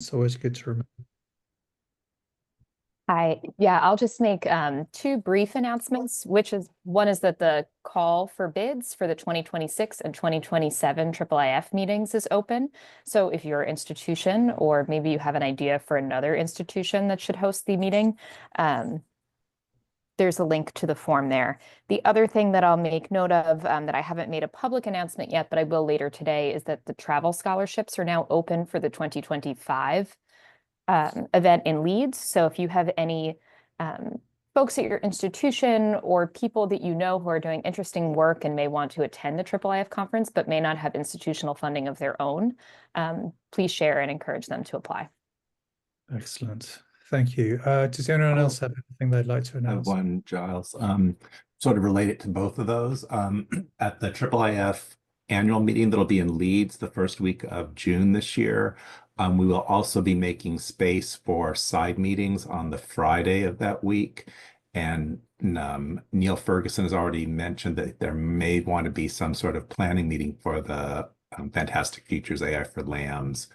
It's always good to remember. Hi. Yeah, I'll just make two brief announcements, one is that the call for bids for the 2026 and 2027 IIIF meetings is open. So if your institution, or maybe you have an idea for another institution that should host the meeting, there's a link to the form there. The other thing that I'll make note of that I haven't made a public announcement yet, but I will later today, is that the travel scholarships are now open for the 2025 event in Leeds. So if you have any folks at your institution or people that you know who are doing interesting work and may want to attend the IIIF conference but may not have institutional funding of their own, please share and encourage them to apply. Excellent. Thank you. Does anyone else have anything they'd like to announce? I have one, Giles. Sort of related to both of those. At the IIIF annual meeting that'll be in Leeds the first week of June this year, we will also be making space for side meetings on the Friday of that week. And Neil Ferguson has already mentioned that there may want to be some sort of planning meeting for the Fantastic Futures AI for Lambs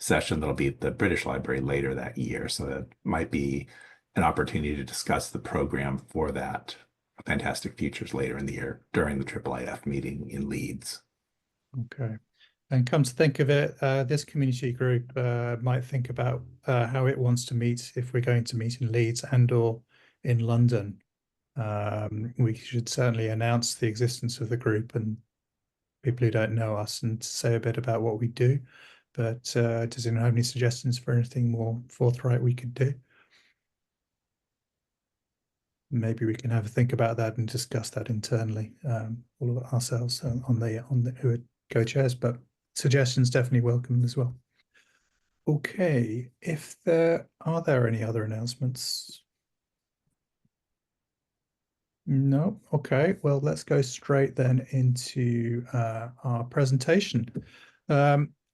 session that'll be at the British Library later that year. So that might be an opportunity to discuss the program for that Fantastic Futures later in the year during the IIIF meeting in Leeds. Okay. And come to think of it, this community group might think about how it wants to meet if we're going to meet in Leeds and or in London. We should certainly announce the existence of the group and people who don't know us and say a bit about what we do. But does anyone have any suggestions for anything more forthright we could do? Maybe we can have a think about that and discuss that internally, all of ourselves on the who are co-chairs, but suggestions definitely welcome as well. Okay, if are there any other announcements? No. Okay, well, let's go straight then into our presentation.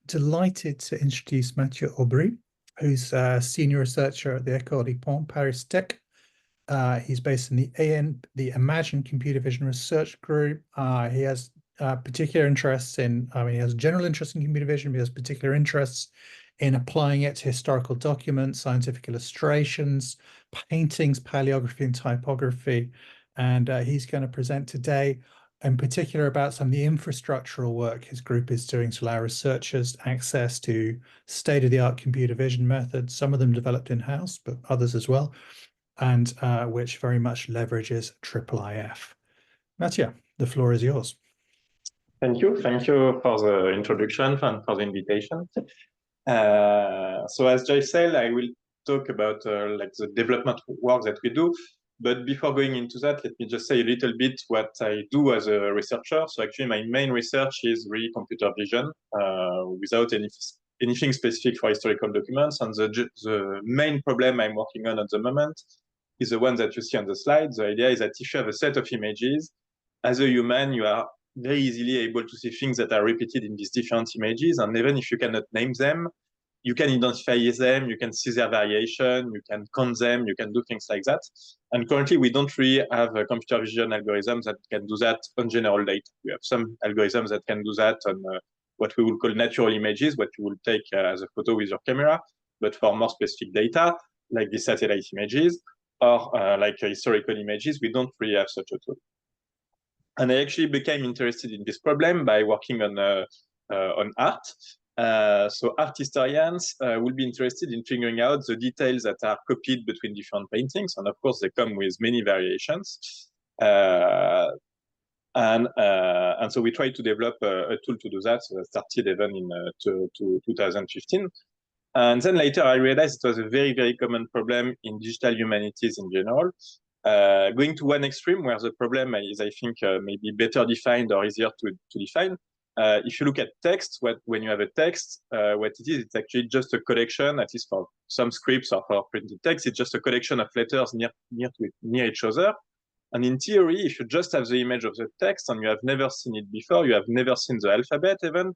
Delighted to introduce Mathieu Aubry, who's a senior researcher at the École Ponts ParisTech. He's based in the Imagine Computer Vision Research Group. He has particular interests in, he has a general interest in computer vision, but he has particular interests in applying it to historical documents, scientific illustrations, paintings, paleography, and typography. And he's going to present today in particular about some of the infrastructural work his group is doing to allow researchers access to state-of-the-art computer vision methods, some of them developed in-house, but others as well, and which very much leverages IIIF. Mathieu, the floor is yours. Thank you. Thank you for the introduction and for the invitation. So as Jay said, I will talk about like the development work that we do. But before going into that, let me just say a little bit what I do as a researcher. So actually, my main research is really computer vision without anything specific for historical documents. And the main problem I'm working on at the moment is the one that you see on the slide. The idea is that if you have a set of images, as a human, you are very easily able to see things that are repeated in these different images. And even if you cannot name them, you can identify them, you can see their variation, you can count them, you can do things like that. And currently, we don't really have a computer vision algorithms that can do that on general data. We have some algorithms that can do that on what we will call natural images, what you will take as a photo with your camera. But for more specific data, like the satellite images, or like historical images, we don't really have such a tool. And I actually became interested in this problem by working on art. So art historians will be interested in figuring out the details that are copied between different paintings. And of course, they come with many variations. And so we tried to develop a tool to do that. So that started even in 2015. And then later I realized it was a very, very common problem in digital humanities in general. Going to one extreme where the problem is, I think, maybe better defined or easier to define. If you look at text, when you have a text, what it is, it's actually just a collection, at least for some scripts or for printed text, it's just a collection of letters near each other. And in theory, if you just have the image of the text and you have never seen it before, you have never seen the alphabet even,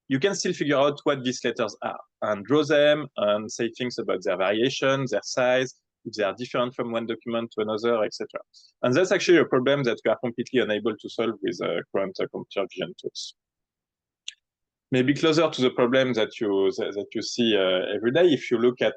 you can still figure out what these letters are and draw them and say things about their variation, their size, if they are different from one document to another, etc. And that's actually a problem that we are completely unable to solve with current computer vision tools. maybe closer to the problem that you see every day. If you look at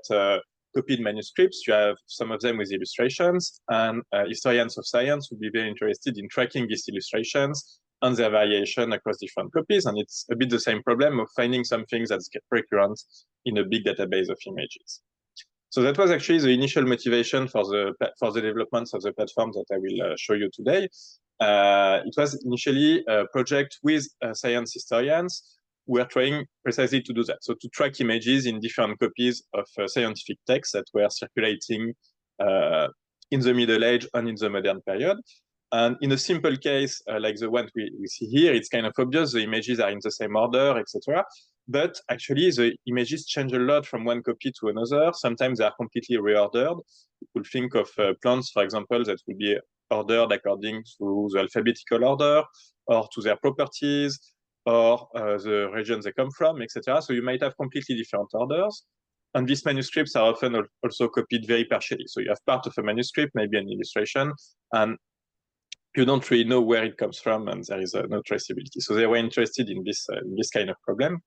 copied manuscripts, you have some of them with illustrations, and historians of science would be very interested in tracking these illustrations and their variation across different copies. And it's a bit the same problem of finding something that's recurrent in a big database of images. So that was actually the initial motivation for the development of the platform that I will show you today. It was initially a project with science historians. We are trying precisely to do that. So to track images in different copies of scientific texts that were circulating in the Middle Age and in the modern period. And in a simple case, like the one we see here, it's kind of obvious. The images are in the same order, etc. But actually, the images change a lot from one copy to another. Sometimes they are completely reordered. You could think of plants, for example, that would be ordered according to the alphabetical order or to their properties or the regions they come from, etc. So you might have completely different orders. And these manuscripts are often also copied very partially. So you have part of a manuscript, maybe an illustration, and you don't really know where it comes from, and there is no traceability. So they were interested in this kind of problem.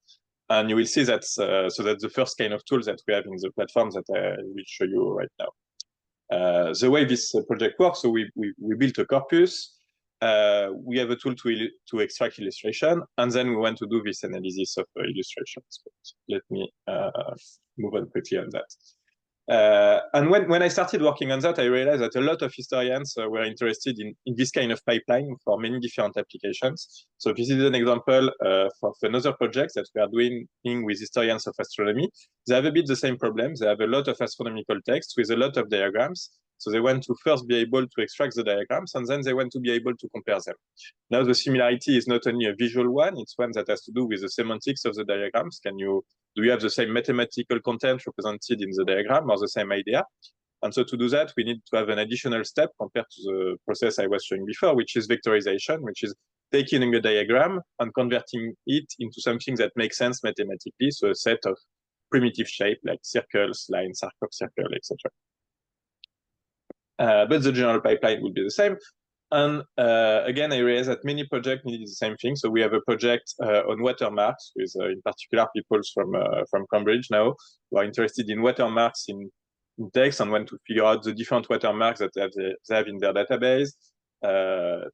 And you will see that, so that's the first kind of tools that we have in the platform that I will show you right now. The way this project works, so we built a corpus, we have a tool to extract illustration, and then we want to do this analysis of illustrations. But let me move on quickly on that. And when I started working on that, I realized that a lot of historians were interested in this kind of pipeline for many different applications. So this is an example of another project that we are doing with historians of astronomy. They have a bit the same problem. They have a lot of astronomical text with a lot of diagrams. So they want to first be able to extract the diagrams, and then they want to be able to compare them. Now, the similarity is not only a visual one, it's one that has to do with the semantics of the diagrams. Do you have the same mathematical content represented in the diagram or the same idea? And so to do that, we need to have an additional step compared to the process I was showing before, which is vectorization, which is taking a diagram and converting it into something that makes sense mathematically. So a set of primitive shape like circles, lines, arc of circle, etc. But the general pipeline will be the same. And again, I realized that many projects needed the same thing. So we have a project on watermarks with, in particular, people from Cambridge now who are interested in watermarks in text and want to figure out the different watermarks that they have in their database to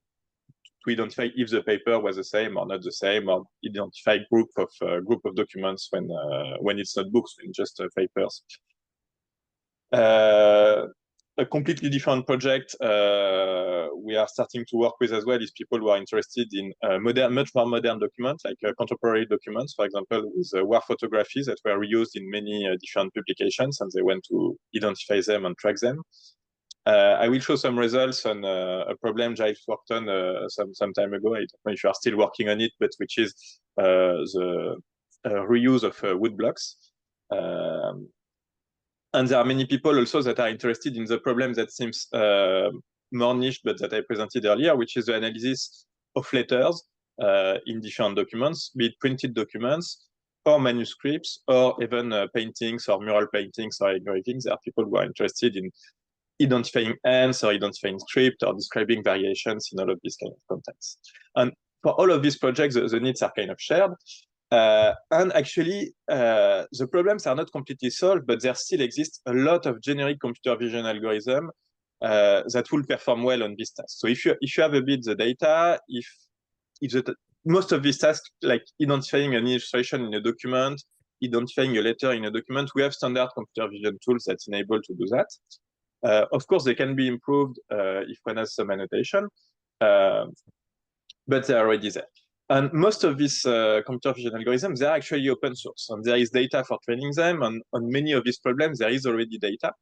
identify if the paper was the same or not the same, or identify group of documents when it's not books, when just papers. A completely different project we are starting to work with as well is people who are interested in much more modern documents, like contemporary documents, for example, with war photographies that were reused in many different publications, and they want to identify them and track them. I will show some results on a problem Giles worked on some time ago. I don't know if you are still working on it, but which is the reuse of wood blocks. And there are many people also that are interested in the problem that seems more niche, but that I presented earlier, which is the analysis of letters in different documents, be it printed documents or manuscripts, or even paintings or mural paintings or engravings. There are people who are interested in identifying ends or identifying script or describing variations in all of these kind of contexts. And for all of these projects, the needs are kind of shared. And actually, the problems are not completely solved, but there still exists a lot of generic computer vision algorithms that will perform well on this task. So if you have a bit the data, if most of these tasks, like identifying an illustration in a document, identifying a letter in a document, we have standard computer vision tools that enable to do that. Of course, they can be improved if one has some annotation, but they're already there. And most of these computer vision algorithms, they're actually open source, and there is data for training them. And on many of these problems, there is already data.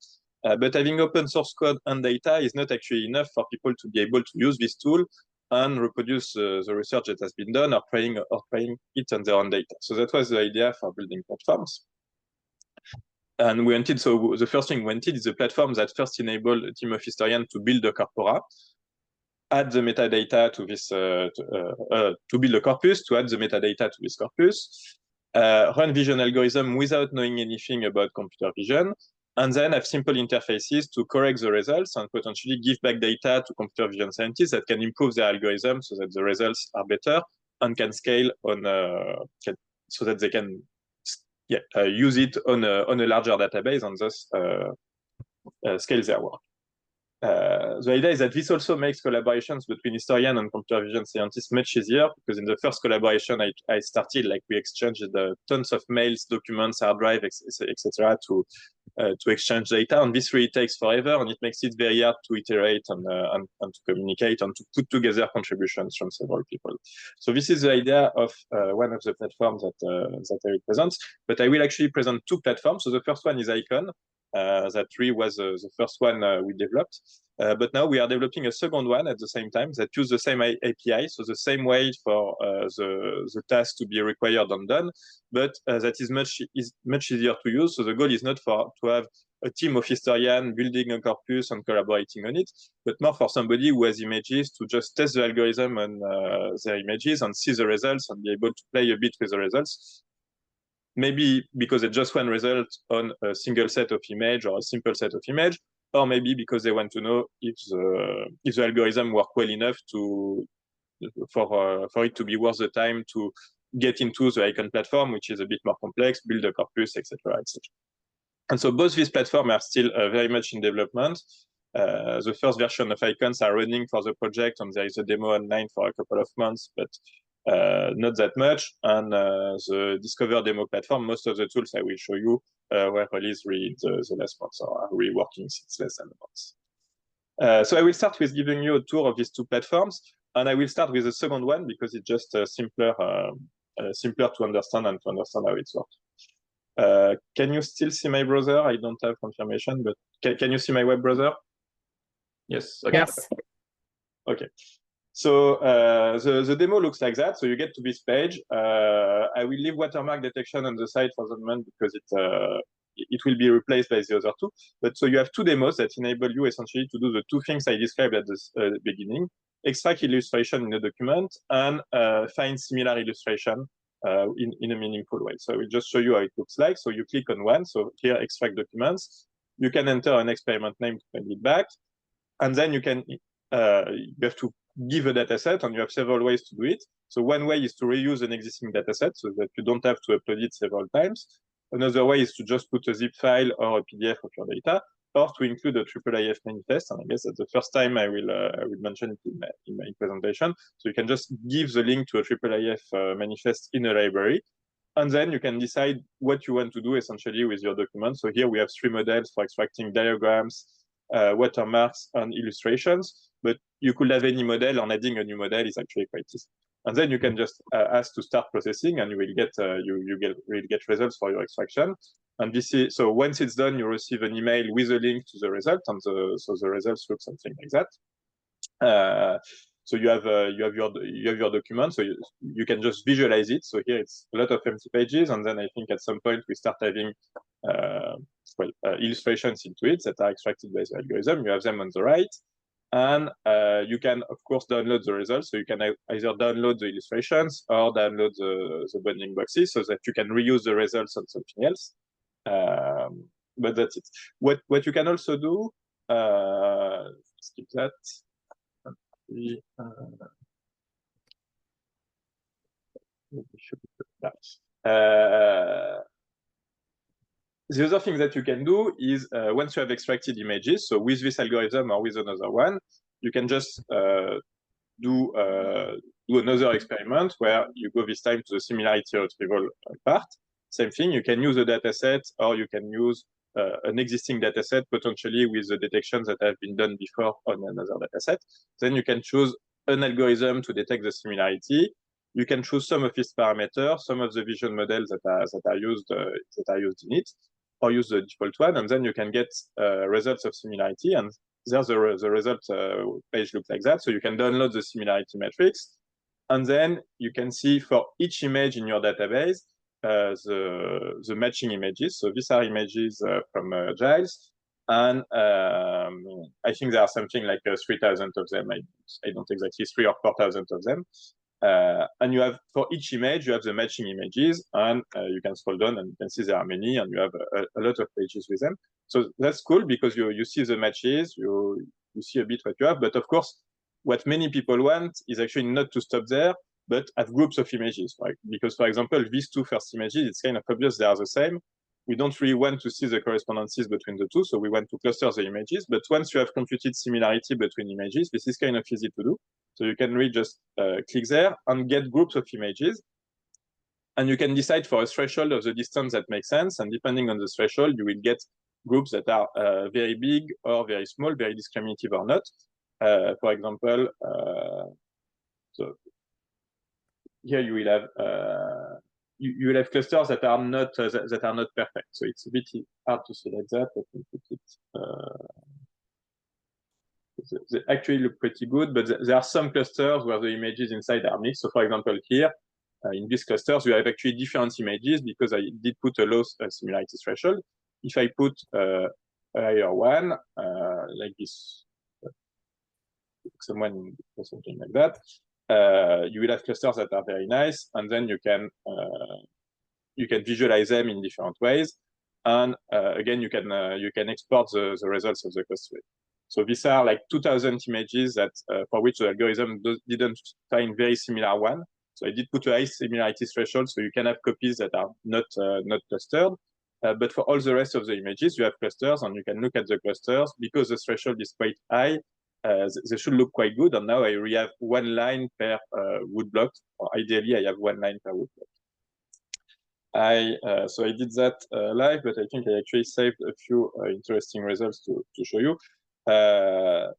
But having open source code and data is not actually enough for people to be able to use this tool and reproduce the research that has been done or trying it on their own data. So that was the idea for building platforms. And we wanted, so the first thing we wanted is a platform that first enabled a team of historians to build a corpora, add the metadata to this, to build a corpus, to add the metadata to this corpus, run vision algorithm without knowing anything about computer vision, and then have simple interfaces to correct the results and potentially give back data to computer vision scientists that can improve their algorithm so that the results are better and can scale on so that they can use it on a larger database and thus scale their work. The idea is that this also makes collaborations between historian and computer vision scientists much easier, because in the first collaboration I started, like, we exchanged tons of mails, documents, hard drive, etc. to exchange data, and this really takes forever, and it makes it very hard to iterate and to communicate and to put together contributions from several people. So this is the idea of one of the platforms that I will present, but I will actually present two platforms. So the first one is AIKON. That really was the first one we developed. But now we are developing a second one at the same time that use the same API, so the same way for the task to be required and done, but that is much easier to use. So the goal is not to have a team of historians building a corpus and collaborating on it, but more for somebody who has images to just test the algorithm on their images and see the results and be able to play a bit with the results. Maybe because it's just one result on a single set of image or a simple set of image, or maybe because they want to know if the algorithm work well enough for it to be worth the time to get into the AIKON platform, which is a bit more complex, build a corpus, etc., etc. And so both these platforms are still very much in development. The first version of AIKONs are running for the project, and there is a demo online for a couple of months, but not that much. And the Discover demo platform, most of the tools I will show you were released really the last months, or are really working since less than a month. So I will start with giving you a tour of these two platforms, and I will start with the second one because it's just simpler to understand and to understand how it works. Can you still see my browser? I don't have confirmation, but can you see my web browser? Yes. Okay. Yes. Okay. So the demo looks like that. So you get to this page. I will leave watermark detection on the side for the moment because it will be replaced by the other two. But so you have two demos that enable you essentially to do the two things I described at the beginning: extract illustration in a document and find similar illustration in a meaningful way. So I will just show you how it looks like. So you click on one. So here, extract documents. You can enter an experiment name to send it back, and then you can you have to give a data set, and you have several ways to do it. So one way is to reuse an existing data set so that you don't have to upload it several times. Another way is to just put a zip file or a PDF of your data, or to include a IIIF manifest. And I guess that's the first time I will mention it in my presentation. So you can just give the link to a IIIF manifest in a library, and then you can decide what you want to do essentially with your document. So here we have 3 models for extracting diagrams, watermarks, and illustrations, but you could have any model, and adding a new model is actually quite easy. And then you can just ask to start processing, and you will get results for your extraction. And this is, so once it's done, you receive an email with a link to the result, and so the results look something like that. So you have your document, so you can just visualize it. So here it's a lot of empty pages, and then I think at some point we start having illustrations into it that are extracted by the algorithm. You have them on the right, and you can of course download the results. So you can either download the illustrations or download the bounding boxes so that you can reuse the results on something else. But that's it. What you can also do, skip that. The other thing that you can do is once you have extracted images, so with this algorithm or with another one, you can just do another experiment where you go this time to the similarity retrieval part. Same thing, you can use a data set, or you can use an existing data set, potentially with the detections that have been done before on another data set. Then you can choose an algorithm to detect the similarity. You can choose some of its parameters, some of the vision models that are used in it, or use the default one, and then you can get results of similarity. And there's the result page looks like that. So you can download the similarity matrix, and then you can see for each image in your database the matching images. So these are images from Giles, and I think there are something like 3,000 of them. I don't exactly, 3,000 or 4,000 of them. And you have, for each image, you have the matching images, and you can scroll down and you can see there are many, and you have a lot of pages with them. So that's cool because you see the matches, you see a bit what you have. But of course, what many people want is actually not to stop there. but have groups of images, right? Because, for example, these two first images, it's kind of obvious they are the same. We don't really want to see the correspondences between the two, so we want to cluster the images. But once you have computed similarity between images, this is kind of easy to do. So you can really just click there and get groups of images. And you can decide for a threshold of the distance that makes sense. And depending on the threshold, you will get groups that are very big or very small, very discriminative or not. For example, so here you will have you will have clusters that are not perfect. So it's a bit hard to select that. Let me put it. They actually look pretty good, but there are some clusters where the images inside are mixed. So for example, here in these clusters, you have actually different images because I did put a low similarity threshold. If I put a higher one, like this, someone or something like that, you will have clusters that are very nice, and then you can visualize them in different ways. And again, you can export the results of the clustering. So these are like 2,000 images that for which the algorithm didn't find very similar one. So I did put a high similarity threshold, so you can have copies that are not clustered. But for all the rest of the images, you have clusters, and you can look at the clusters. Because the threshold is quite high, they should look quite good. And now I really have one line per wood block, or ideally I have one line per wood block. So I did that live, but I think I actually saved a few interesting results to show you. So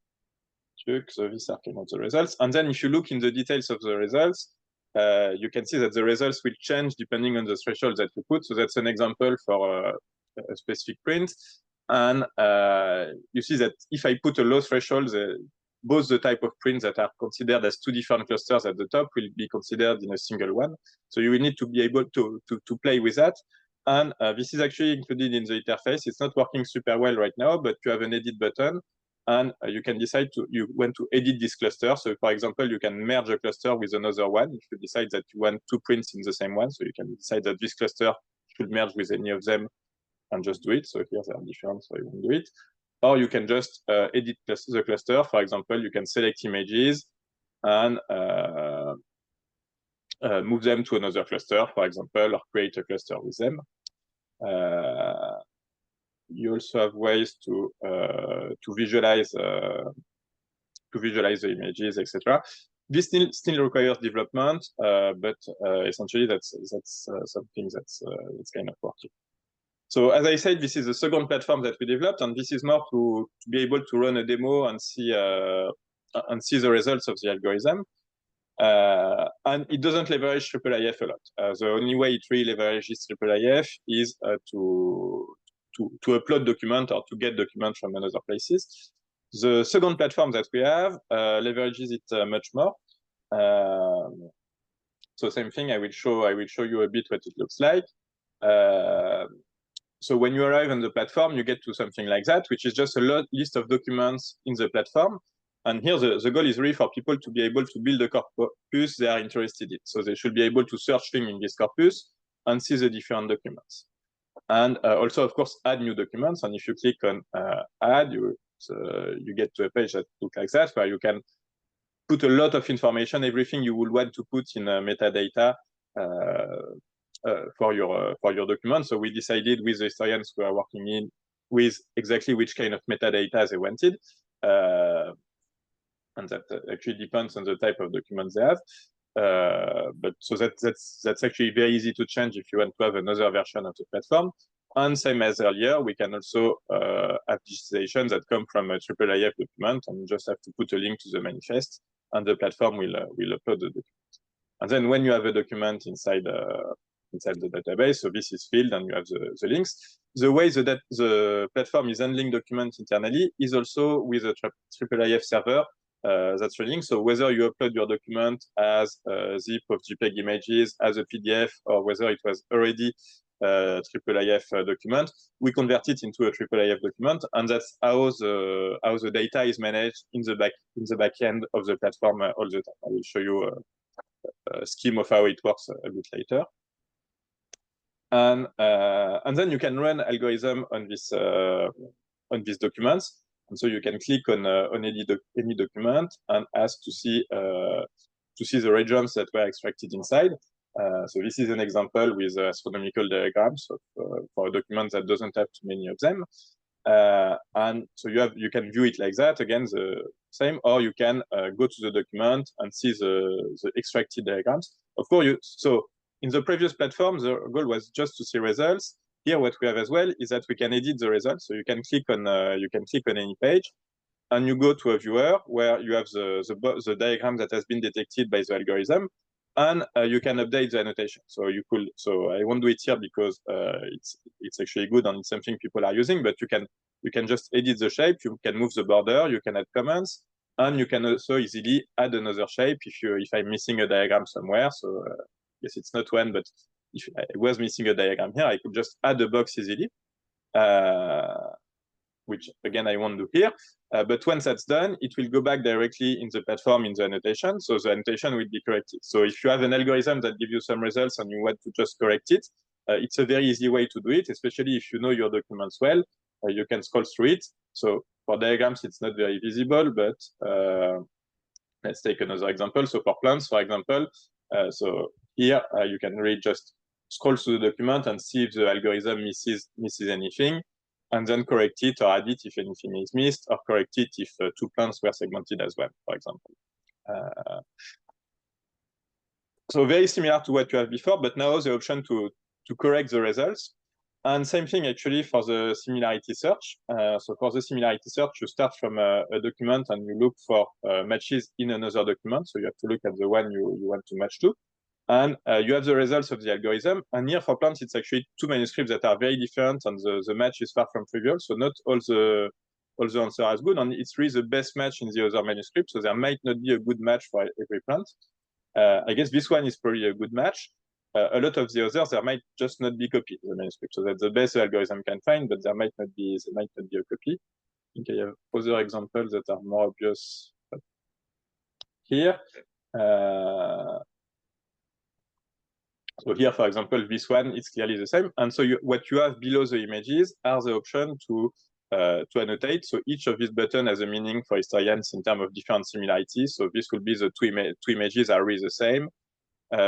these are kind of the results. And then if you look in the details of the results, you can see that the results will change depending on the threshold that you put. So that's an example for a specific print. And you see that if I put a low threshold, both the type of prints that are considered as two different clusters at the top will be considered in a single one. So you will need to be able to play with that. And this is actually included in the interface. It's not working super well right now, but you have an edit button. And you can decide you want to edit this cluster. So for example, you can merge a cluster with another one if you decide that you want two prints in the same one. So you can decide that this cluster should merge with any of them and just do it. So here they are different, so you won't do it. Or you can just edit the cluster. For example, you can select images and move them to another cluster, for example, or create a cluster with them. You also have ways to visualize the images, etc. This still requires development, but essentially that's something that's kind of working. So as I said, this is the second platform that we developed, and this is more to be able to run a demo and see the results of the algorithm. And it doesn't leverage IIIF a lot. The only way it really leverages IIIF is to upload document or to get documents from another places. The second platform that we have leverages it much more. So same thing, I will show you a bit what it looks like. So when you arrive on the platform, you get to something like that, which is just a list of documents in the platform. And here the goal is really for people to be able to build a corpus they are interested in. So they should be able to search things in this corpus and see the different documents. And also, of course, add new documents. And if you click on add, you get to a page that looks like that, where you can put a lot of information, everything you would want to put in metadata for your document. So we decided with the historians who are working with exactly which kind of metadata they wanted. And that actually depends on the type of documents they have. But so that's actually very easy to change if you want to have another version of the platform. And same as earlier, we can also have digitizations that come from a IIIF document, and you just have to put a link to the manifest, and the platform will upload the document. And then when you have a document inside the database, so this is filled and you have the links. The way the platform is handling documents internally is also with a IIIF server that's running. So whether you upload your document as a zip of JPEG images, as a PDF, or whether it was already a IIIF document, we convert it into a IIIF document, and that's how the data is managed in the back end of the platform all the time. I will show you a scheme of how it works a bit later. And then you can run algorithm on these documents. And so you can click on any document and ask to see to see the regions that were extracted inside. So this is an example with astronomical diagrams for a document that doesn't have too many of them. And so you can view it like that, again, the same, or you can go to the document and see the extracted diagrams. Of course, so in the previous platform, the goal was just to see results. Here, what we have as well is that we can edit the results. So you can click on any page, and you go to a viewer where you have the diagram that has been detected by the algorithm, and you can update the annotation. So I won't do it here because it's actually good and it's something people are using, but you can just edit the shape, you can move the border, you can add comments, and you can also easily add another shape if I'm missing a diagram somewhere. So yes, it's not one, but if I was missing a diagram here, I could just add a box easily, which again I won't do here. But once that's done, it will go back directly in the platform in the annotation. So the annotation will be corrected. So if you have an algorithm that gives you some results and you want to just correct it, it's a very easy way to do it, especially if you know your documents well. You can scroll through it. So for diagrams, it's not very visible, but let's take another example. So for plants, for example, so here you can really just scroll through the document and see if the algorithm misses anything, and then correct it or add it if anything is missed, or correct it if two plants were segmented as well, for example. So very similar to what you have before, but now the option to correct the results. And same thing actually for the similarity search. So for the similarity search, you start from a document and you look for matches in another document. So you have to look at the one you want to match to. And you have the results of the algorithm. And here for plants, it's actually two manuscripts that are very different, and the match is far from trivial. So not all the answers are good, and it's really the best match in the other manuscript. So there might not be a good match for every plant. I guess this one is probably a good match. A lot of the others, there might just not be copied in the manuscript. So that's the best the algorithm can find, but there might not be a copy. I think I have other examples that are more obvious here. So here, for example, this one, it's clearly the same. And so what you have below the images are the option to annotate. So each of these buttons has a meaning for historians in terms of different similarities. So this will be the two images are really the same.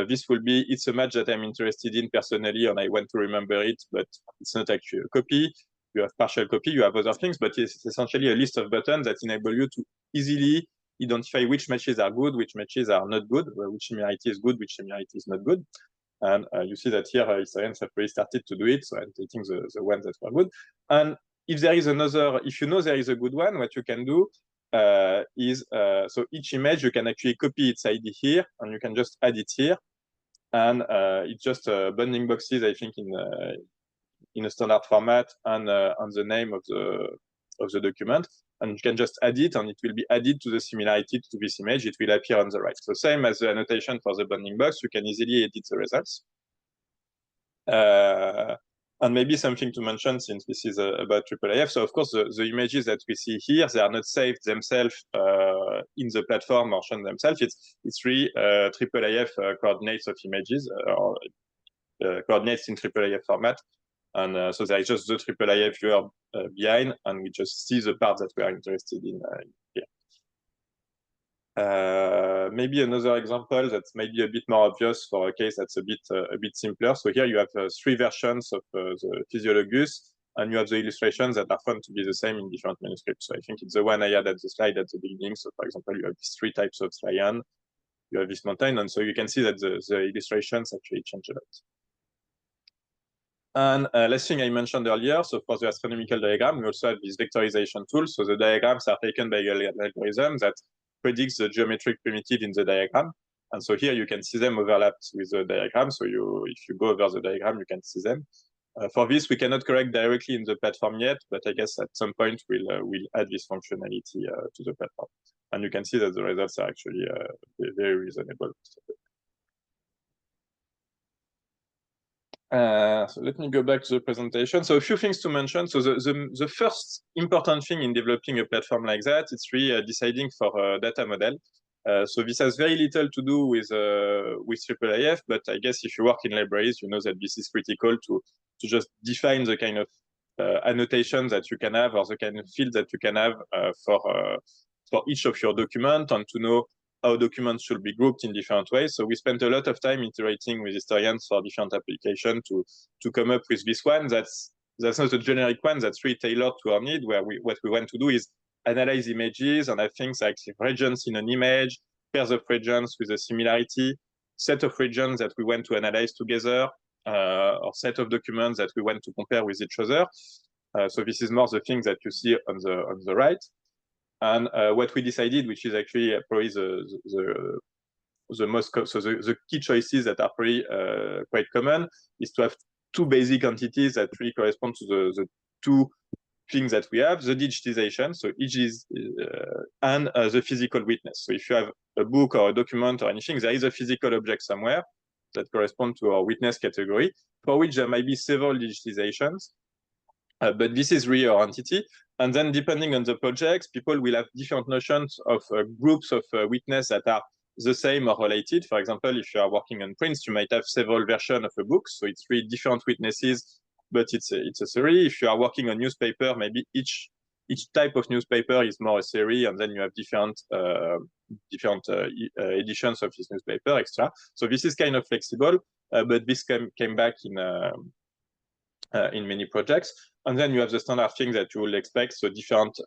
This will be, it's a match that I'm interested in personally, and I want to remember it, but it's not actually a copy. You have partial copy, you have other things, but it's essentially a list of buttons that enable you to easily identify which matches are good, which matches are not good, which similarity is good, which similarity is not good. And you see that here, historians have already started to do it, so I'm taking the ones that were good. And if there is another, if you know there is a good one, what you can do is, so each image, you can actually copy its ID here, and you can just add it here. And it's just bounding boxes, I think, in a standard format, and the name of the document. And you can just add it, and it will be added to the similarity to this image. It will appear on the right. So same as the annotation for the bounding box, you can easily edit the results. And maybe something to mention, since this is about IIIF. So of course, the images that we see here, they are not saved themselves in the platform or shown themselves. It's really IIIF coordinates of images, or coordinates in IIIF format. And so there is just the IIIF viewer behind, and we just see the part that we are interested in here. Maybe another example that's maybe a bit more obvious for a case that's a bit simpler. So here you have three versions of the Physiologus, and you have the illustrations that are found to be the same in different manuscripts. So I think it's the one I had at the slide at the beginning. So for example, you have these three types of lion, you have this mountain, and so you can see that the illustrations actually change a lot. And last thing I mentioned earlier, so for the astronomical diagram, we also have this vectorization tool. So the diagrams are taken by an algorithm that predicts the geometric primitive in the diagram. And so here you can see them overlapped with the diagram. So if you go over the diagram, you can see them. For this, we cannot correct directly in the platform yet, but I guess at some point we'll add this functionality to the platform. And you can see that the results are actually very reasonable. So let me go back to the presentation. So a few things to mention. So the first important thing in developing a platform like that, it's really deciding for a data model. So this has very little to do with IIIF, but I guess if you work in libraries, you know that this is critical to just define the kind of annotations that you can have, or the kind of field that you can have for each of your documents, and to know how documents should be grouped in different ways. So we spent a lot of time iterating with historians for different applications to come up with this one. That's not a generic one. That's really tailored to our need. Where what we want to do is analyze images and have things like regions in an image, pairs of regions with a similarity, set of regions that we want to analyze together, or set of documents that we want to compare with each other. So this is more the things that you see on the right. And what we decided, which is actually probably the most, so the key choices that are pretty quite common, is to have two basic entities that really correspond to the two things that we have: the digitization, so each is, and the physical witness. So if you have a book or a document or anything, there is a physical object somewhere that corresponds to our witness category, for which there might be several digitizations. But this is really our entity. And then depending on the projects, people will have different notions of groups of witness that are the same or related. For example, if you are working on prints, you might have several versions of a book. So it's really different witnesses, but it's a series. If you are working on newspaper, maybe each type of newspaper is more a series, and then you have different editions of this newspaper, etc. So this is kind of flexible, but this came back in many projects. And then you have the standard things that you will expect. So different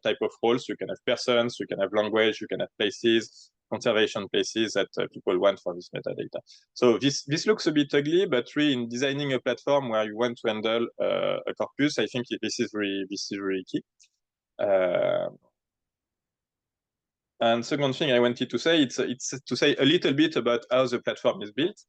type of roles. You can have persons, you can have language, you can have places, conservation places that people want for this metadata. So this looks a bit ugly, but really in designing a platform where you want to handle a corpus, I think this is really key. And second thing I wanted to say, it's to say a little bit about how the platform is built.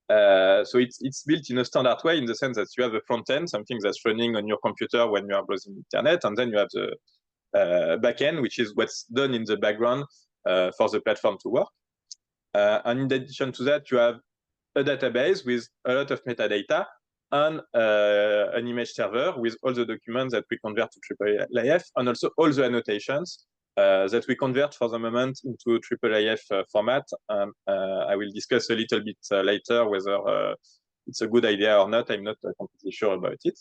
So it's built in a standard way, in the sense that you have a front end, something that's running on your computer when you are browsing the internet, and then you have the back end, which is what's done in the background for the platform to work. And in addition to that, you have a database with a lot of metadata and an image server with all the documents that we convert to IIIF, and also all the annotations that we convert for the moment into IIIF format. I will discuss a little bit later whether it's a good idea or not. I'm not completely sure about it.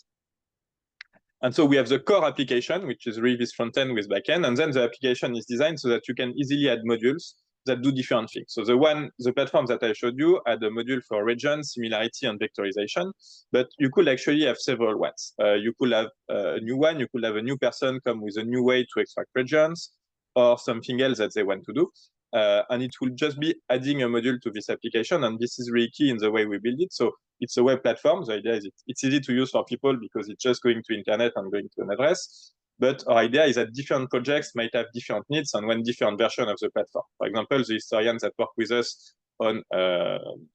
And so we have the core application, which is really this front end with backend, and then the application is designed so that you can easily add modules that do different things. So the platform that I showed you had a module for region, similarity, and vectorization, but you could actually have several ones. You could have a new one, you could have a new person come with a new way to extract regions, or something else that they want to do. And it will just be adding a module to this application, and this is really key in the way we build it. So it's a web platform. The idea is it's easy to use for people because it's just going to internet and going to an address. But our idea is that different projects might have different needs and one different version of the platform. For example, the historians that work with us on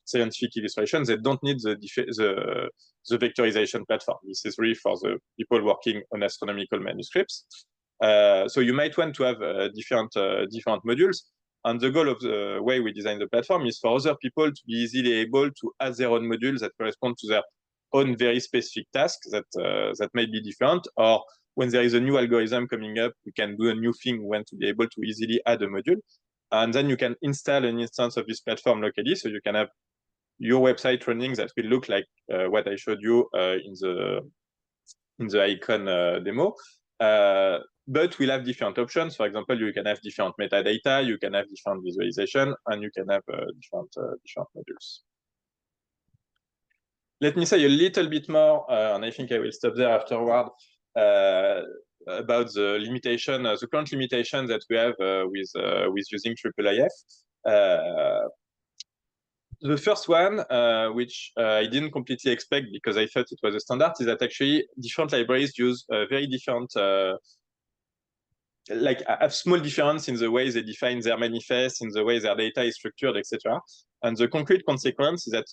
scientific illustrations, they don't need the vectorization platform. This is really for the people working on astronomical manuscripts. So you might want to have different modules. And the goal of the way we design the platform is for other people to be easily able to add their own modules that correspond to their own very specific tasks that may be different. Or when there is a new algorithm coming up, we can do a new thing. We want to be able to easily add a module. And then you can install an instance of this platform locally. So you can have your website running that will look like what I showed you in the AIKON demo. But we'll have different options. For example, you can have different metadata, you can have different visualization, and you can have different modules. Let me say a little bit more, and I think I will stop there afterward, about the limitation, the current limitation that we have with using IIIF. The first one, which I didn't completely expect because I thought it was a standard, is that actually different libraries use very different, like have small difference in the way they define their manifest, in the way their data is structured, etc. And the concrete consequence is that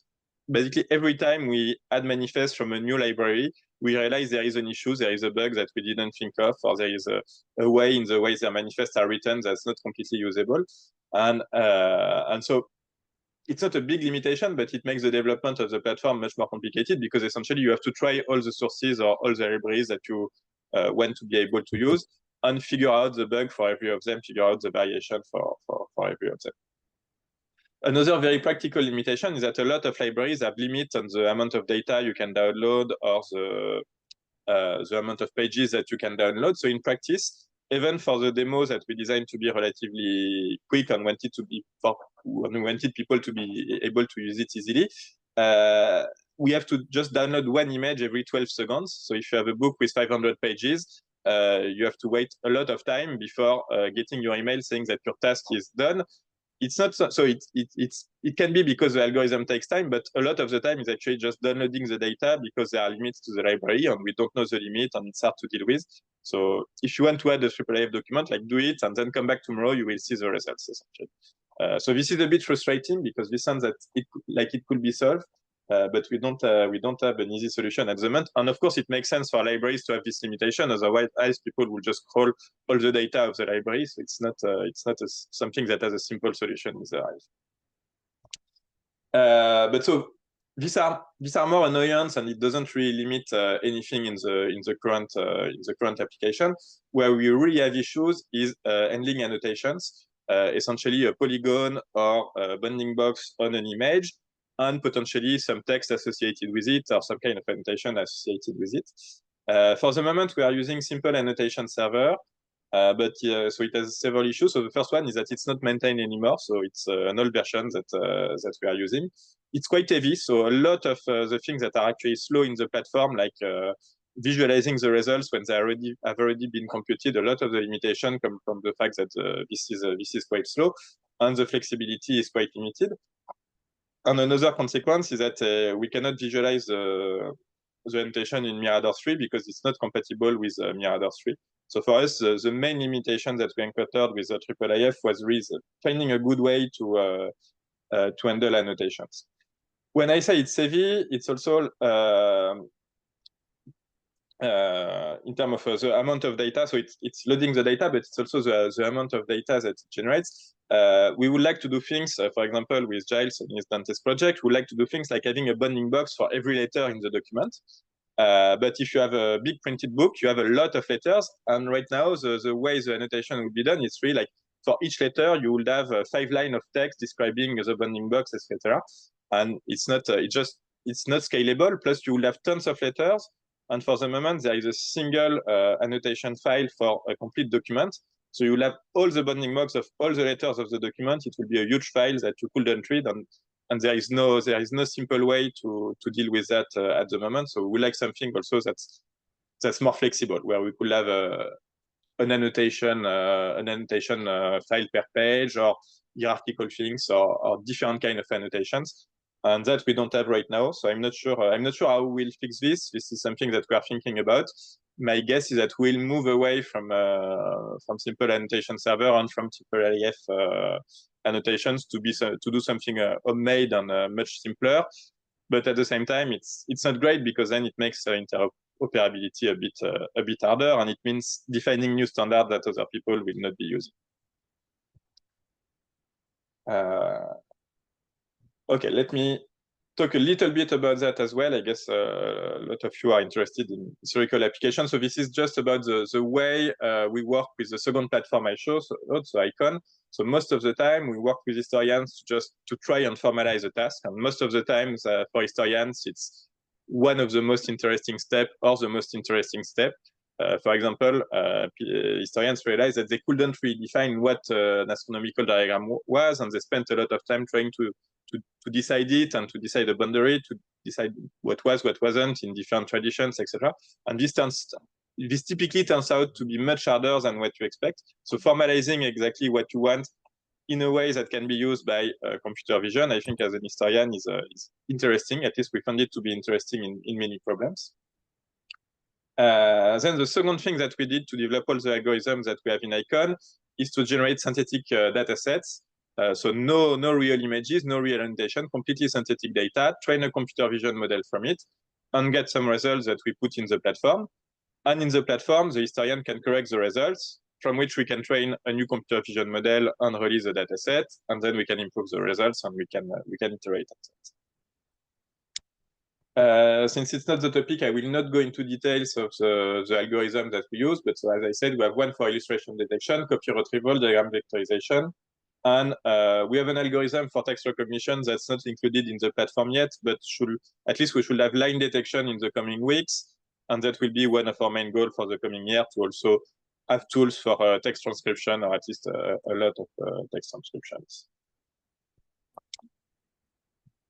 basically every time we add manifest from a new library, we realize there is an issue, there is a bug that we didn't think of, or there is a way in the way their manifests are written that's not completely usable. And so it's not a big limitation, but it makes the development of the platform much more complicated because essentially you have to try all the sources or all the libraries that you want to be able to use and figure out the bug for every of them, figure out the variation for every of them. Another very practical limitation is that a lot of libraries have limits on the amount of data you can download or the amount of pages that you can download. So in practice, even for the demos that we designed to be relatively quick and wanted people to be able to use it easily, we have to just download one image every 12 seconds. So if you have a book with 500 pages, you have to wait a lot of time before getting your email saying that your task is done. It's not so it can be because the algorithm takes time, but a lot of the time is actually just downloading the data because there are limits to the library and we don't know the limit and it's hard to deal with. So if you want to add a IIIF document, like do it and then come back tomorrow, you will see the results essentially. So this is a bit frustrating because this sounds that it could be solved, but we don't have an easy solution at the moment. And of course, it makes sense for libraries to have this limitation. Otherwise, people will just crawl all the data of the library. So it's not something that has a simple solution with the IIIF. But so these are more annoyance, and it doesn't really limit anything in the current application. Where we really have issues is handling annotations. Essentially a polygon or a bounding box on an image, and potentially some text associated with it or some kind of annotation associated with it. For the moment, we are using Simple Annotation Server, but so it has several issues. So the first one is that it's not maintained anymore, so it's an old version that we are using. It's quite heavy, so a lot of the things that are actually slow in the platform, like visualizing the results when they have already been computed, a lot of the limitation come from the fact that this is quite slow, and the flexibility is quite limited. And another consequence is that we cannot visualize the annotation in Mirador 3 because it's not compatible with Mirador 3. So for us, the main limitation that we encountered with the IIIF was really finding a good way to handle annotations. When I say it's heavy, it's also in terms of the amount of data. So it's loading the data, but it's also the amount of data that it generates. We would like to do things, for example, with Giles in his Dante's project, we would like to do things like having a bounding box for every letter in the document. But if you have a big printed book, you have a lot of letters. And right now, the way the annotation will be done, it's really like for each letter, you will have 5 lines of text describing the bounding box, etc. And it's not scalable. Plus, you will have tons of letters. And for the moment, there is a single annotation file for a complete document. So you will have all the bounding box of all the letters of the document. It will be a huge file that you couldn't read, and there is no simple way to deal with that at the moment. So we like something also that's more flexible, where we could have an annotation file per page, or hierarchical things, or different kind of annotations. And that we don't have right now. So I'm not sure how we'll fix this. This is something that we are thinking about. My guess is that we'll move away from Simple Annotation Server and from IIIF annotations to do something homemade and much simpler. But at the same time, it's not great because then it makes interoperability a bit harder, and it means defining new standards that other people will not be using. Okay, let me talk a little bit about that as well. I guess a lot of you are interested in historical applications. So this is just about the way we work with the second platform I showed, so AIKON. So most of the time we work with historians just to try and formalize a task. And most of the times for historians, it's one of the most interesting steps or the most interesting step. For example, historians realized that they couldn't really define what an astronomical diagram was, and they spent a lot of time trying to decide it and to decide the boundary, to decide what was, what wasn't in different traditions, etc. And this typically turns out to be much harder than what you expect. So formalizing exactly what you want in a way that can be used by computer vision, I think as an historian is interesting. At least we found it to be interesting in many problems. Then the second thing that we did to develop all the algorithms that we have in AIKON is to generate synthetic data sets. So no real images, no real annotation, completely synthetic data, train a computer vision model from it, and get some results that we put in the platform. And in the platform, the historian can correct the results, from which we can train a new computer vision model and release the data set, and then we can improve the results and we can iterate on that. Since it's not the topic, I will not go into details of the algorithm that we use, but so as I said, we have one for illustration detection, copy retrieval, diagram vectorization, and we have an algorithm for text recognition that's not included in the platform yet, but at least we should have line detection in the coming weeks, and that will be one of our main goals for the coming year, to also have tools for text transcription, or at least a lot of text transcriptions.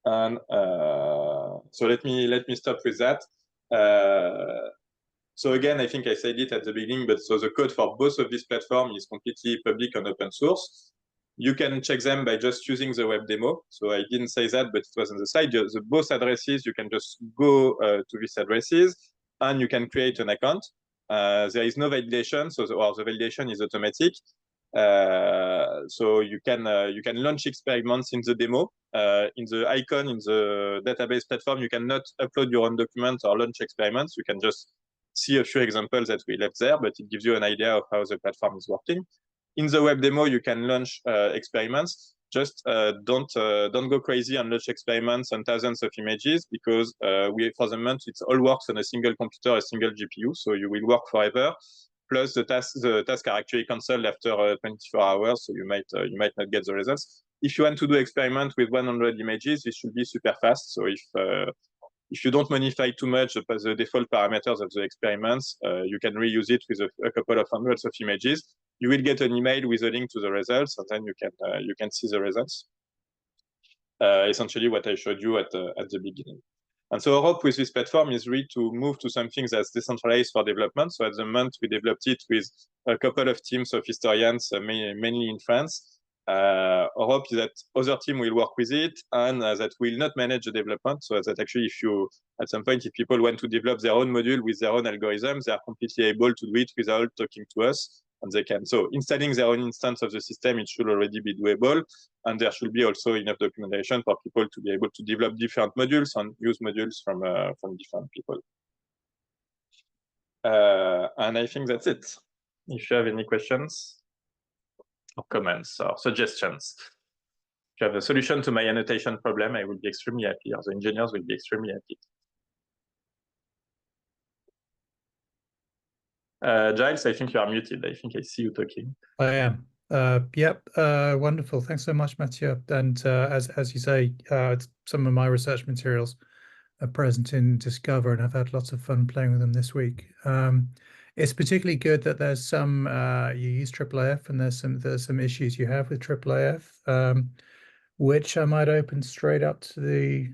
And so let me stop with that. So again, I think I said it at the beginning, but so the code for both of these platforms is completely public and open source. You can check them by just using the web demo. So I didn't say that, but it was on the side. The both addresses, you can just go to these addresses and you can create an account. There is no validation, so the validation is automatic. So you can launch experiments in the demo. In the IIKON, in the database platform, you cannot upload your own documents or launch experiments. You can just see a few examples that we left there, but it gives you an idea of how the platform is working. In the web demo, you can launch experiments. Just don't go crazy and launch experiments on thousands of images, because for the moment, it all works on a single computer, a single GPU, so you will work forever. Plus, the tasks are actually cancelled after 24 hours, so you might not get the results. If you want to do experiment with 100 images, this should be super fast. So if you don't modify too much the default parameters of the experiments, you can reuse it with a couple of hundreds of images. You will get an email with a link to the results, and then you can see the results. Essentially, what I showed you at the beginning. And so our hope with this platform is really to move to something that's decentralized for development. So at the moment, we developed it with a couple of teams of historians, mainly in France. Our hope is that other team will work with it, and that will not manage the development. So that actually, at some point, if people want to develop their own module with their own algorithms, they are completely able to do it without talking to us, and they can. So installing their own instance of the system, it should already be doable. And there should be also enough documentation for people to be able to develop different modules and use modules from different people. And I think that's it. If you have any questions or comments or suggestions, if you have a solution to my annotation problem, I will be extremely happy, or the engineers will be extremely happy. Giles, I think you are muted. I think I see you talking. I am. Yep. Wonderful. Thanks so much, Mathieu. And as you say, some of my research materials are present in Discover, and I've had lots of fun playing with them this week. It's particularly good that there's some you use IIIF, and there's some issues you have with IIIF, which I might open straight up to the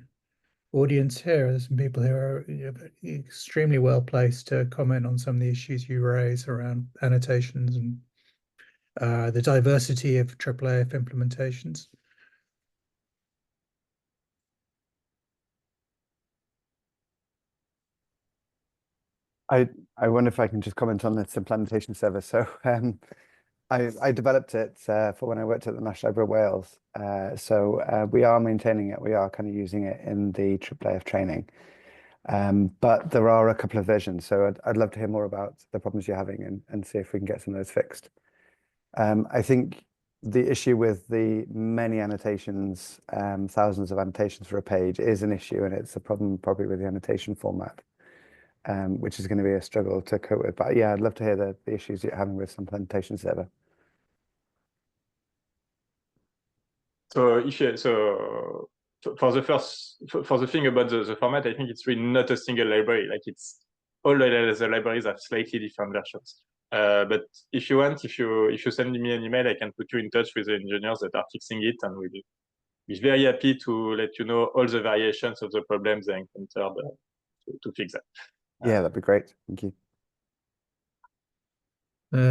audience here. There's some people who are extremely well placed to comment on some of the issues you raise around annotations and the diversity of IIIF implementations. I wonder if I can just comment on the Simple Annotation Server. So I developed it for when I worked at the National Library of Wales. So we are maintaining it. We are kind of using it in the IIIF training. But there are a couple of versions. So I'd love to hear more about the problems you're having and see if we can get some of those fixed. I think the issue with the many annotations, thousands of annotations for a page, is an issue, and it's a problem probably with the annotation format, which is going to be a struggle to cope with. But yeah, I'd love to hear the issues you're having with Simple Annotation Server. So for the thing about the format, I think it's really not a single library. Like, it's all the libraries have slightly different versions. But if you want, if you send me an email, I can put you in touch with the engineers that are fixing it, and we'll be very happy to let you know all the variations of the problems they encountered to fix that. Yeah, that'd be great. Thank you.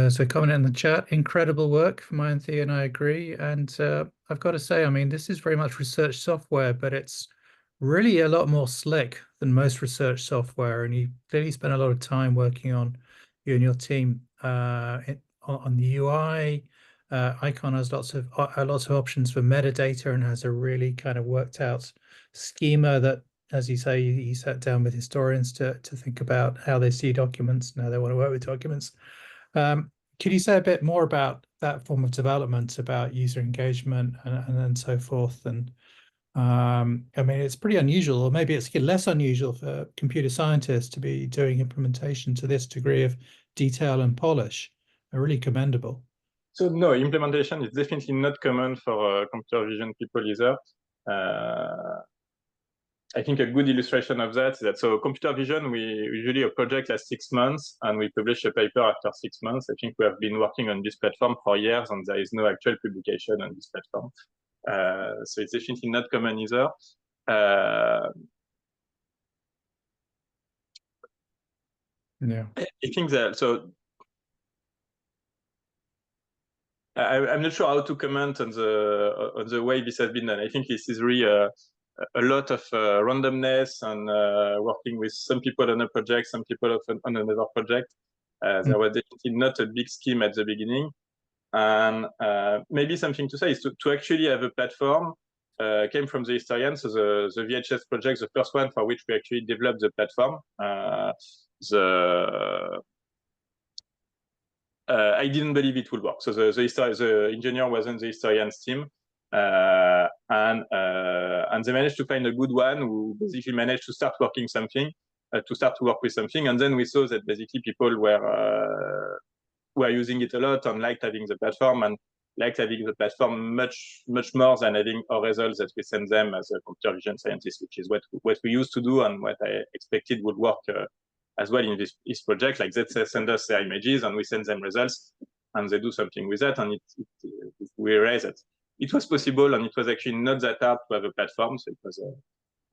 So comment in the chat, incredible work from Mathieu, and I agree. And I've got to say, I mean, this is very much research software, but it's really a lot more slick than most research software. And you clearly spent a lot of time working on, you and your team, on the UI. IIKON has lots of options for metadata and has a really kind of worked out schema that, as you say, you sat down with historians to think about how they see documents and how they want to work with documents. Could you say a bit more about that form of development, about user engagement and so forth? And I mean, it's pretty unusual, or maybe it's less unusual for computer scientists to be doing implementation to this degree of detail and polish. They're really commendable. So no, implementation is definitely not common for computer vision people either. I think a good illustration of that is that, so computer vision, usually a project lasts 6 months and we publish a paper after 6 months. I think we have been working on this platform for years and there is no actual publication on this platform. So it's definitely not common either. Yeah. I think that, so I'm not sure how to comment on the way this has been done. I think this is really a lot of randomness and working with some people on a project, some people on another project. There was definitely not a big scheme at the beginning. And maybe something to say is to actually have a platform came from the historian. So the VHS project, the first one for which we actually developed the platform, I didn't believe it would work. So the engineer was on the historian's team, and they managed to find a good one who basically managed to start working something, to start to work with something, and then we saw that basically people were using it a lot and liked having the platform and liked having the platform much more than having our results that we send them as a computer vision scientist, which is what we used to do and what I expected would work as well in this project. Like they send us their images and we send them results and they do something with that, and we realized that it was possible and it was actually not that hard to have a platform. So it was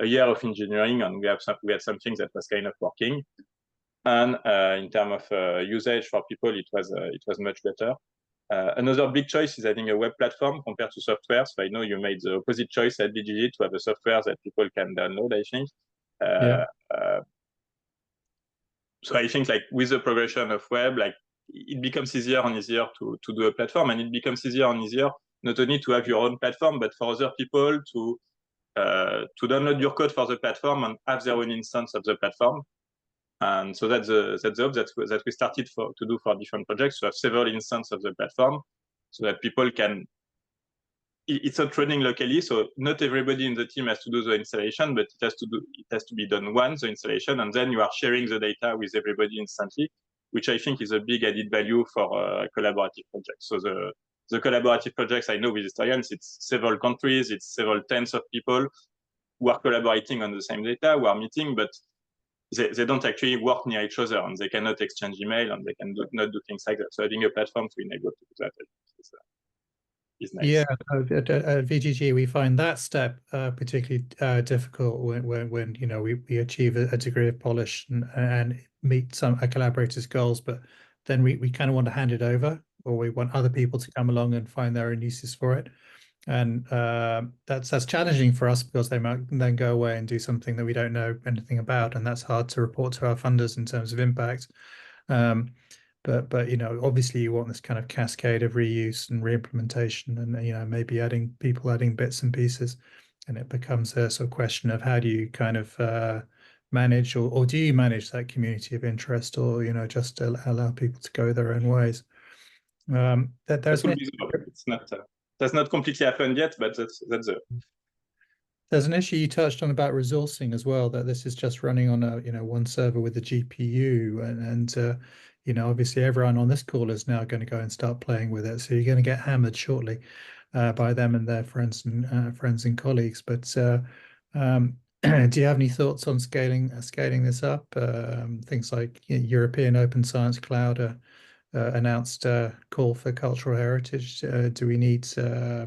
a year of engineering and we had something that was kind of working. And in terms of usage for people, it was much better. Another big choice is having a web platform compared to software. So I know you made the opposite choice at BGG to have a software that people can download, I think. So I think like with the progression of web, like it becomes easier and easier to do a platform, and it becomes easier and easier not only to have your own platform, but for other people to download your code for the platform and have their own instance of the platform. And so that's the hope that we started to do for different projects, to have several instances of the platform so that people can, it's not running locally, so not everybody in the team has to do the installation, but it has to be done once, the installation, and then you are sharing the data with everybody instantly, which I think is a big added value for collaborative projects. So the collaborative projects I know with historians, it's several countries, it's several tens of people who are collaborating on the same data, who are meeting, but they don't actually work near each other and they cannot exchange email and they can not do things like that. So having a platform to enable to do that is nice. Yeah, at VGG we find that step particularly difficult when you know we achieve a degree of polish and meet a collaborator's goals, but then we kind of want to hand it over, or we want other people to come along and find their own uses for it. And that's challenging for us because they might then go away and do something that we don't know anything about, and that's hard to report to our funders in terms of impact. But you know, obviously you want this kind of cascade of reuse and reimplementation, and you know, maybe people adding bits and pieces, and it becomes a sort of question of how do you kind of manage, or do you manage that community of interest, or you know, just allow people to go their own ways. There's it's not that's not completely happened yet, but there's an issue you touched on about resourcing as well, that this is just running on a one server with a GPU, and you know, obviously everyone on this call is now going to go and start playing with it, so you're going to get hammered shortly by them and their friends and colleagues. But do you have any thoughts on scaling this up? Things like European Open Science Cloud announced call for cultural heritage. Do we need I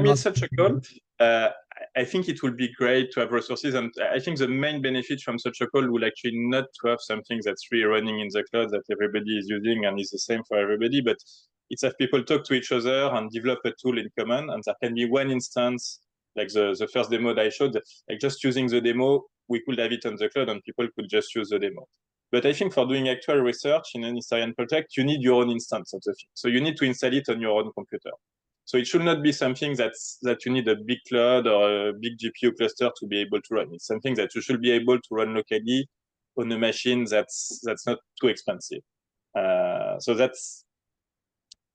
mean, such a call, I think it will be great to have resources, and I think the main benefit from such a call will actually not to have something that's really running in the cloud that everybody is using and is the same for everybody, but it's have people talk to each other and develop a tool in common, and there can be one instance, like the first demo that I showed, like just using the demo, we could have it on the cloud and people could just use the demo. But I think for doing actual research in an historian project, you need your own instance of the thing. So you need to install it on your own computer. So it should not be something that you need a big cloud or a big GPU cluster to be able to run. It's something that you should be able to run locally on a machine that's not too expensive.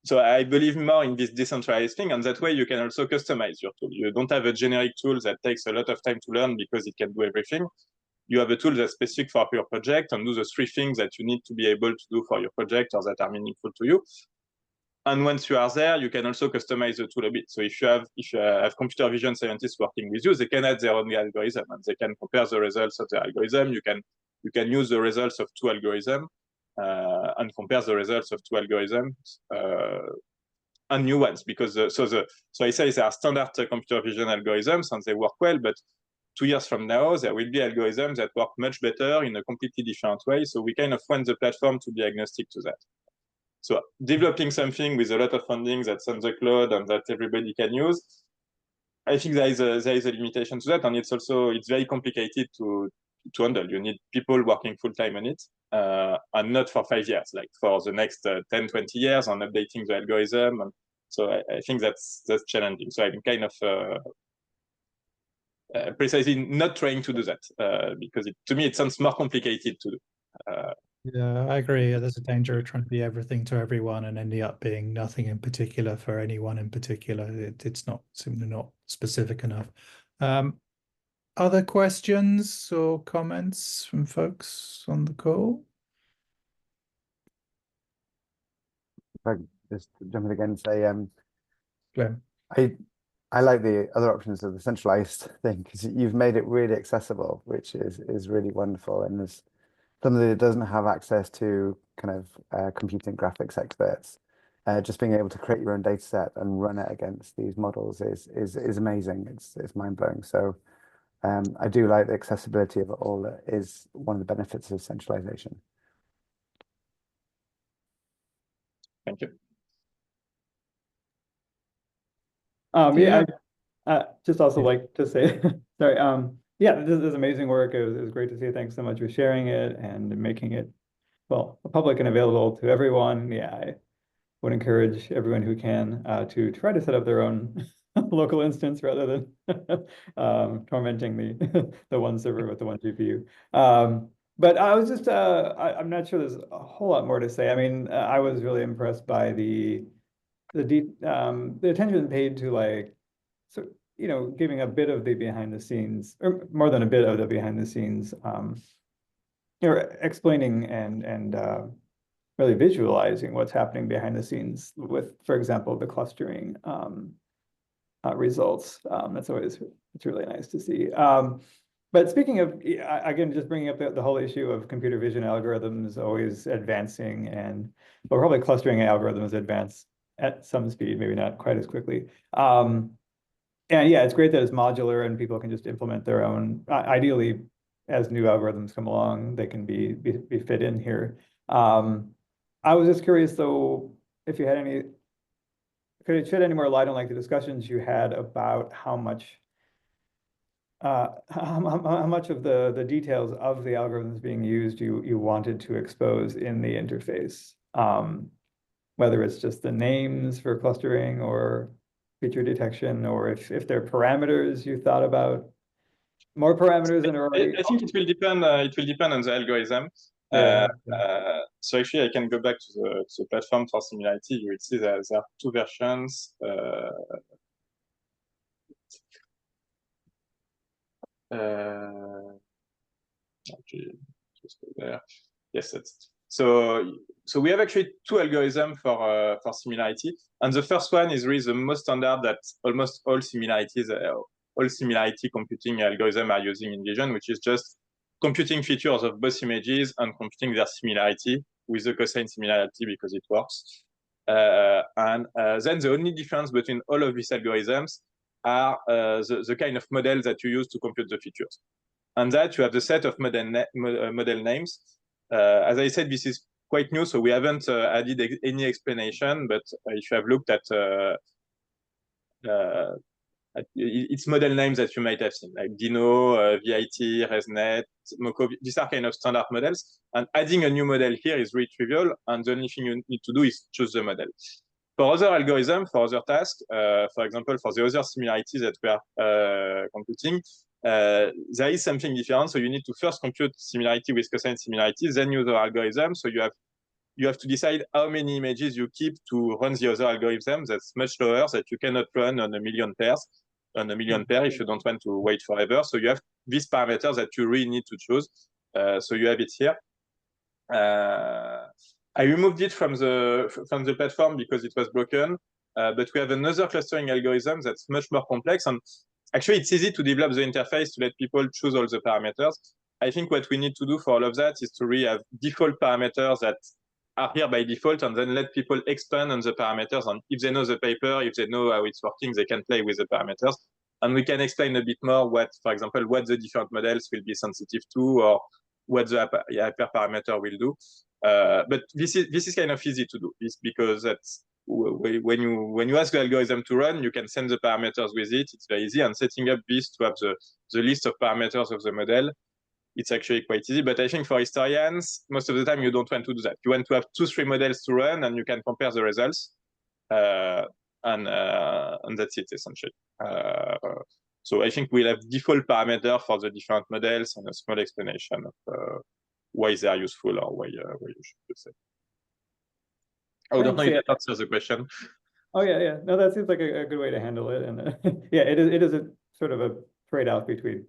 So I believe more in this decentralized thing, and that way you can also customize your tool. You don't have a generic tool that takes a lot of time to learn because it can do everything. You have a tool that's specific for your project and do the 3 things that you need to be able to do for your project or that are meaningful to you. And once you are there, you can also customize the tool a bit. So if you have computer vision scientists working with you, they can add their own algorithm and they can compare the results of the algorithm. You can use the results of two algorithms and compare the results of two algorithms and new ones, because so I say there are standard computer vision algorithms and they work well, but 2 years from now, there will be algorithms that work much better in a completely different way. So we kind of want the platform to be agnostic to that. So developing something with a lot of funding that's on the cloud and that everybody can use, I think there is a limitation to that, and it's very complicated to handle. You need people working full time on it, and not for 5 years, like for the next 10, 20 years on updating the algorithm. And so I think that's challenging. So I'm kind of precisely not trying to do that because to me it sounds more complicated to do. Yeah, I agree. There's a danger of trying to be everything to everyone and ending up being nothing in particular for anyone in particular. It's not simply not specific enough. Other questions or comments from folks on the call? If I just jump in again and say, Glenn. I like the other options of the centralized thing because you've made it really accessible, which is really wonderful. And there's somebody that doesn't have access to kind of computing graphics experts. Just being able to create your own data set and run it against these models is amazing. It's mind blowing. So I do like the accessibility of it all. That is one of the benefits of centralization. Thank you. Yeah, I just also like to say, sorry, yeah, this is amazing work. It was great to see. Thanks so much for sharing it and making it, well, public and available to everyone. Yeah, I would encourage everyone who can to try to set up their own local instance rather than tormenting the one server with the one GPU. But I was just, I'm not sure there's a whole lot more to say. I mean, I was really impressed by the attention paid to, like, so, you know, giving a bit of the behind the scenes, or more than a bit of the behind the scenes, or explaining and really visualizing what's happening behind the scenes with, for example, the clustering results. It's really nice to see. But speaking of, again, just bringing up the whole issue of computer vision algorithms always advancing, and well, probably clustering algorithms advance at some speed, maybe not quite as quickly. And yeah, it's great that it's modular and people can just implement their own. Ideally, as new algorithms come along, they can be fit in here. I was just curious, though, if you had could it shed any more light on, like, the discussions you had about how much of the details of the algorithms being used you wanted to expose in the interface, whether it's just the names for clustering or feature detection, or if there are parameters you thought about, more parameters than already. I think it will depend. It will depend on the algorithm. So actually, I can go back to the platform for Similarity. You will see that there are two versions. Okay, just go there. Yes, that's it. So we have actually two algorithms for Similarity, and the first one is really the most standard that almost all similarities, all similarity computing algorithms are using in Vision, which is just computing features of both images and computing their similarity with the cosine similarity because it works. And then the only difference between all of these algorithms are the kind of models that you use to compute the features. And that you have the set of model names. As I said, this is quite new, so we haven't added any explanation, but if you have looked at it's model names that you might have seen, like Dino, VIT, ResNet, Moco. These are kind of standard models. And adding a new model here is really trivial. And the only thing you need to do is choose the model. For other algorithms, for other tasks, for example, for the other similarities that we are computing, there is something different. So you need to first compute similarity with cosine similarity, then use the algorithm. So you have to decide how many images you keep to run the other algorithm. That's much lower, that you cannot run on a million pairs. On a million pair if you don't want to wait forever. So you have these parameters that you really need to choose. So you have it here. I removed it from the platform because it was broken. But we have another clustering algorithm that's much more complex. And actually, it's easy to develop the interface to let people choose all the parameters. I think what we need to do for all of that is to really have default parameters that are here by default, and then let people expand on the parameters. And if they know the paper, if they know how it's working, they can play with the parameters. And we can explain a bit more what, for example, what the different models will be sensitive to, or what the hyperparameter will do. But this is kind of easy to do. It's because that's when you ask the algorithm to run, you can send the parameters with it. It's very easy. And setting up this to have the list of parameters of the model, it's actually quite easy. But I think for historians, most of the time you don't want to do that. You want to have 2-3 models to run, and you can compare the results, and that's it essentially. So I think we'll have default parameter for the different models and a small explanation of why they are useful or why you should say. I don't know if that answers the question. Oh yeah. No, that seems like a good way to handle it. And yeah, it is a sort of a trade-off between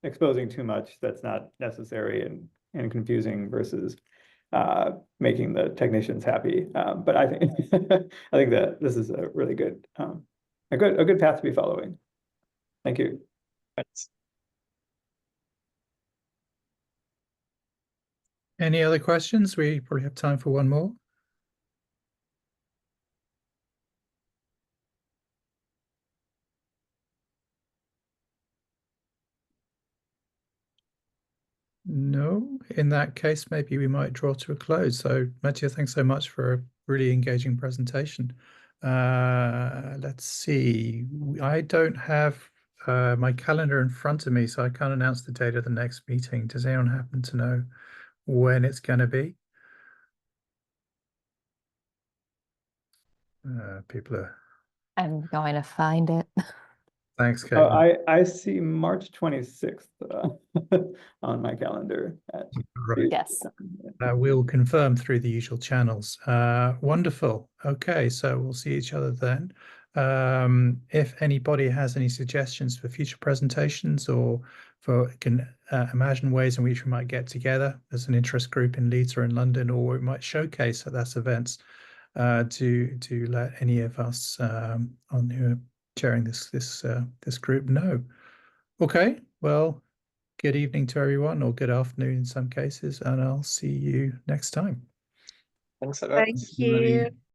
exposing too much that's not necessary and confusing versus making the technicians happy. But I think I think that this is a really good a good path to be following. Thank you. Thanks. Any other questions? We probably have time for one more. No, in that case, maybe we might draw to a close. So Mathieu, thanks so much for a really engaging presentation. Let's see, I don't have my calendar in front of me, so I can't announce the date of the next meeting. Does anyone happen to know when it's going to be? People are... I'm going to find it. Thanks, Kate. I see March 26th on my calendar. Right. Yes. We'll confirm through the usual channels. Wonderful. Okay, so we'll see each other then. If anybody has any suggestions for future presentations, or can imagine ways in which we might get together as an interest group in Leeds or in London, or we might showcase at those events, to let any of us on who are chairing this group know. Okay, well, good evening to everyone, or good afternoon in some cases, and I'll see you next time. Thanks a lot. Thank you.